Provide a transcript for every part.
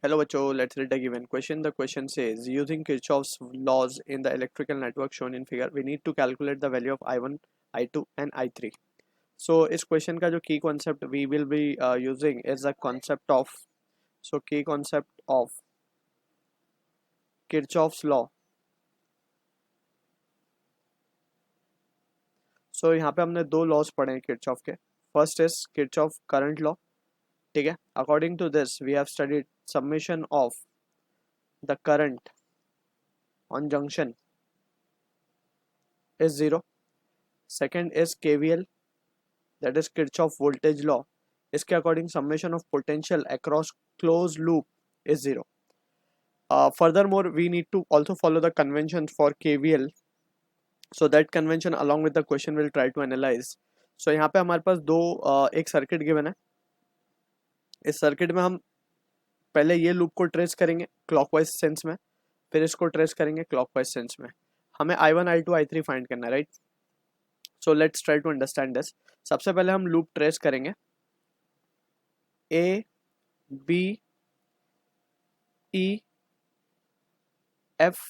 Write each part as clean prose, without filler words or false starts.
Hello बच्चों, let's read the given question. The question says, using Kirchhoff's laws in the electrical network shown in figure, we need to calculate the value of I1, I2 and I3. So इस question का जो key concept we will be using is the concept of, so key concept of Kirchhoff's law. So यहाँ पे हमने दो laws पढ़े हैं Kirchhoff के. First is Kirchhoff current law. ठीक है. According to this, we have studied summation of the current on junction is 0. Second is KVL, that is Kirchhoff voltage law. इसके according summation of potential across closed loop is 0. Furthermore, we need to also follow the convention for KVL. So that convention along with the question we'll try to analyze. So यहाँ पे हमारे पास दो एक circuit given है. इस circuit में हम पहले ये लूप को ट्रेस करेंगे क्लॉकवाइज सेंस में, फिर इसको ट्रेस करेंगे क्लॉकवाइज सेंस में. हमें I1, I2, I3 फाइंड करना है, right. So let's try to understand this. सबसे पहले हम लूप ट्रेस करेंगे A B E F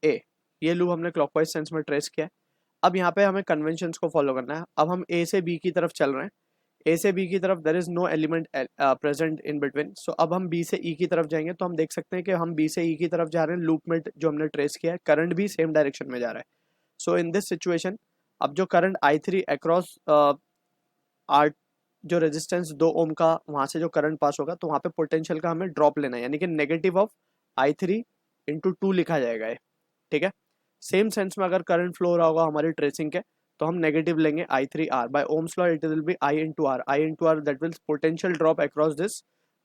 A. ये लूप हमने क्लॉकवाइज सेंस में ट्रेस किया है. अब यहाँ पे हमें कन्वेंशंस को फॉलो करना है. अब हम A से B की तरफ चल रहे हैं. A से B की तरफ there is no element present in between. So अब हम B से E की तरफ जाएंगे तो हम देख सकते हैं कि हम B से E की तरफ जा रहे हैं. लूप में जो हमने ट्रेस किया है करंट भी सेम डायरेक्शन में जा रहा है. सो इन दिस सिचुएशन अब जो करंट I3 अक्रॉस आर जो रेजिस्टेंस 2 ओम का वहां से जो करंट पास होगा तो वहां पे पोटेंशियल का हमें ड्रॉप लेना है, यानी कि नेगेटिव ऑफ I3 इंटू 2 लिखा जाएगा ये. ठीक है. सेम सेंस में अगर करंट फ्लो हो रहा होगा हमारी ट्रेसिंग के तो हम नेगेटिव लेंगे I3R. By Ohm's law it will be I into R that will potential drop across this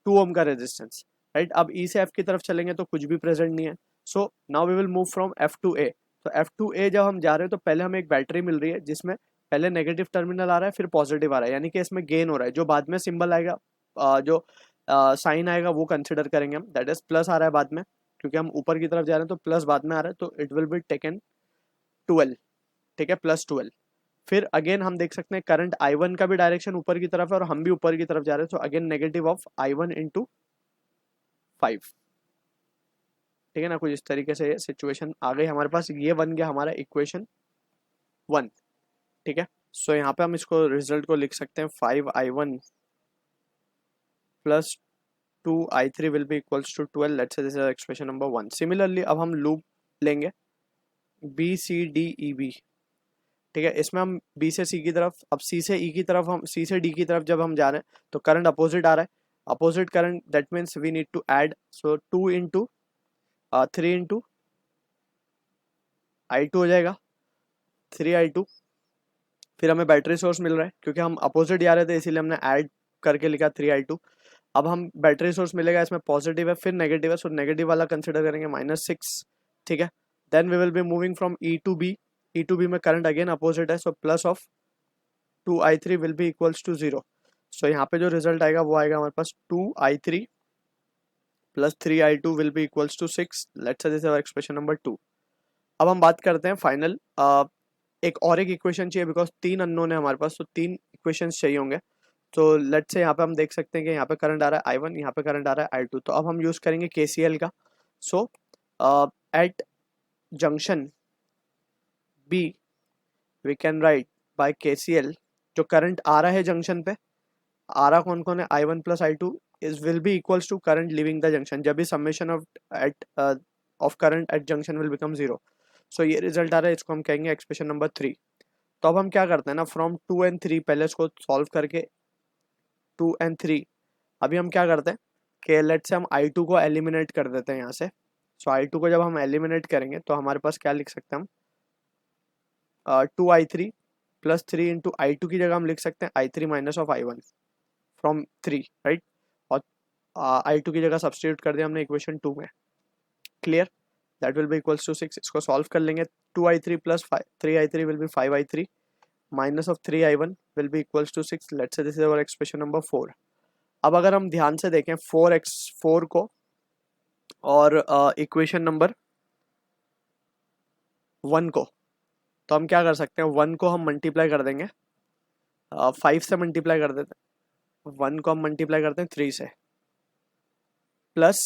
2 ohm का रेजिस्टेंस, राइट. अब E से F की तरफ चलेंगे तो कुछ भी प्रेजेंट नहीं है. So now we will move from F to A. तो F टू A जब हम जा रहे हैं तो पहले हमें एक बैटरी मिल रही है जिसमें पहले नेगेटिव टर्मिनल आ रहा है फिर पॉजिटिव आ रहा है, यानी कि इसमें गेन हो रहा है. जो बाद में सिंबल आएगा जो साइन आएगा वो कंसिडर करेंगे हम, दैट इज प्लस आ रहा है बाद में क्योंकि हम ऊपर की तरफ जा रहे हैं तो प्लस बाद में आ रहा है. तो इट विल बी टेकन 12. ठीक है, प्लस 12. फिर अगेन हम देख सकते हैं करंट I1 का भी डायरेक्शन ऊपर की तरफ है और हम भी ऊपर की तरफ जा रहे हैं. तो again negative of I1 into 5. ठीक है ना, कुछ इस तरीके से सिचुएशन आ गई हमारे पास. ये बन गया हमारा इक्वेशन 1. ठीक है. सो यहाँ पे हम इसको रिजल्ट को लिख सकते हैं 5I1 plus 2I3 will be equals to 12. Let's say this is expression number 1. Similarly अब हम लूप लेंगे BCDEB. ठीक है. इसमें हम B से C की तरफ, अब C से E की तरफ, हम C से D की तरफ जब हम जा रहे हैं तो करंट अपोजिट आ रहा है. Opposite current that means we need to add. So 2 into 3 into I2 हो जाएगा 3I2. फिर हमें बैटरी सोर्स मिल रहा है क्योंकि हम अपोजिट जा रहे थे इसीलिए हमने ऐड करके लिखा 3I2. अब हम बैटरी सोर्स मिलेगा, इसमें पॉजिटिव है फिर नेगेटिव है, सो नेगेटिव वाला कंसिडर करेंगे -6. ठीक है. Then we will be moving from E to B. E to B में करंट अगेन अपोजिट है, so plus of 2I3 will be equals to 0. So यहाँ पे जो रिजल्ट आएगा वो आएगा हमारे पास 2I3 plus 3I2 will be equals to 6. Let's say this is our expression number 2. अब हम बात करते हैं फाइनल. एक और एक इक्वेशन चाहिए बिकॉज 3 अननोन है हमारे पास, तो 3 इक्वेशंस चाहिए होंगे. तो लेट्स से यहाँ पे हम देख सकते हैं कि यहाँ पे करंट आ रहा है I1, यहाँ पे करंट आ रहा है I2. तो अब हम यूज करेंगे KCL का. So at junction B we can write by KCL जो करंट आ रहा है जंक्शन पे, आ रहा कौन कौन है I1 plus I2 is will be equals to current leaving the junction. जब भी summation of at of current at junction will become 0. So ये रिजल्ट आ रहा है, इसको हम कहेंगे एक्सप्रेशन नंबर 3. तो अब हम क्या करते हैं ना, फ्रॉम 2 and 3 पहले इसको सॉल्व करके 2 and 3 अभी हम क्या करते हैं कि लेट से हम I2 को एलिमिनेट कर देते हैं यहाँ से. सो I2 को जब हम एलिमिनेट करेंगे तो हमारे पास क्या लिख सकते हैं हम 2I3 प्लस 3 इंटू I2 की जगह हम लिख सकते हैं I3 minus of I1 from 3, right. और I2 की जगह सब्सटीट्यूट कर दिया हमने इक्वेशन 2 में. Clear. That will be equals to 6. इसको सॉल्व कर लेंगे. 2I3 plus 3I3 will be 5I3 minus of 3I1 will be equals to 6. Let's say this is our expression number 4. अब अगर हम ध्यान से देखें 4x4 को और इक्वेशन नंबर 1 को, तो हम क्या कर सकते हैं 1 को हम मल्टीप्लाई कर देंगे 5 से मल्टीप्लाई कर देते हैं. 1 को हम मल्टीप्लाई करते हैं 3 से. प्लस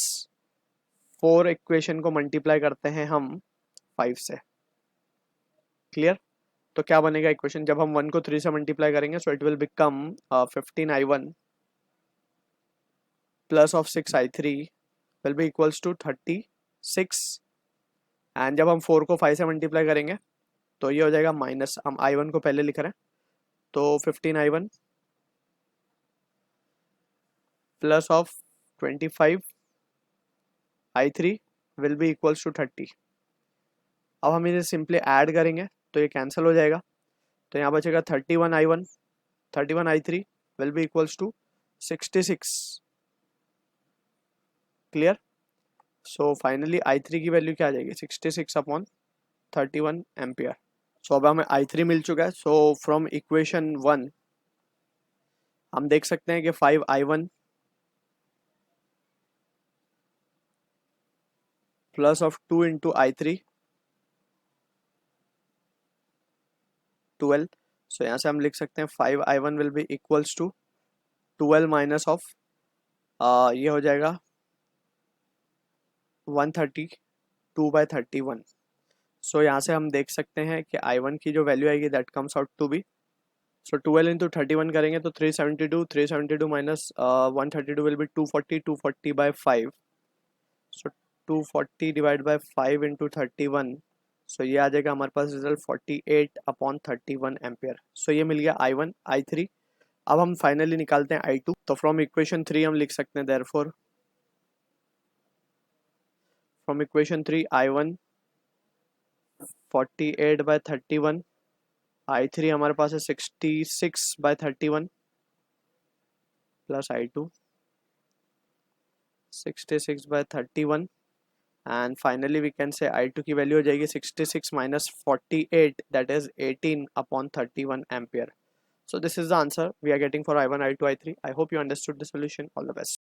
4 इक्वेशन को मल्टीप्लाई करते हैं हम 5 से। क्लियर? तो क्या बनेगा इक्वेशन, जब हम 1 को 3 से मल्टीप्लाई करेंगे, so it will become 15i1 plus of 6i3 will be equals to 36, and जब हम 4 को 5 से मल्टीप्लाई करेंगे तो ये हो जाएगा माइनस, हम i1 को पहले लिख रहे हैं, तो 15i1 plus of 25i3 will be equals to 30। अब हम इसे सिंपली ऐड करेंगे तो ये कैंसिल हो जाएगा, तो यहाँ बचेगा 31i1 31i3 will be equals to 66। Clear? So finally i3 की वैल्यू क्या आ जाएगी, 66 अपॉन 31 एम्पियर। सो अब हमें i3 मिल चुका है। सो फ्रॉम इक्वेशन 1 हम देख सकते हैं कि 5i1 plus of 2 into i3 12। सो यहाँ से हम लिख सकते हैं 5i1 will be equals to 12 minus of ये हो जाएगा 132/31। सो यहाँ से हम देख सकते हैं कि i1 की जो वैल्यू आएगी that comes out to be, so 12 into 31 करेंगे तो 372 माइनस 132 विल बी 240 240/5। सो 240 डिवाइड बाय 5 इंटू 31, सो ये आ जाएगा हमारे पास रिजल्ट 48/31 एम्पियर। सो ये मिल गया i1 i3। अब हम फाइनली निकालते हैं i2। तो फ्रॉम इक्वेशन 3 हम लिख सकते हैं therefore from equation 3 i1 48/31, i3 हमारे पास है 66/31 plus i2 66/31, and finally we can say i2 की वैल्यू हो जाएगी 66 minus 48 that is 18/31 ampere. So this is the answer we are getting for i1, i2, i3. I hope you understood the solution. All the best.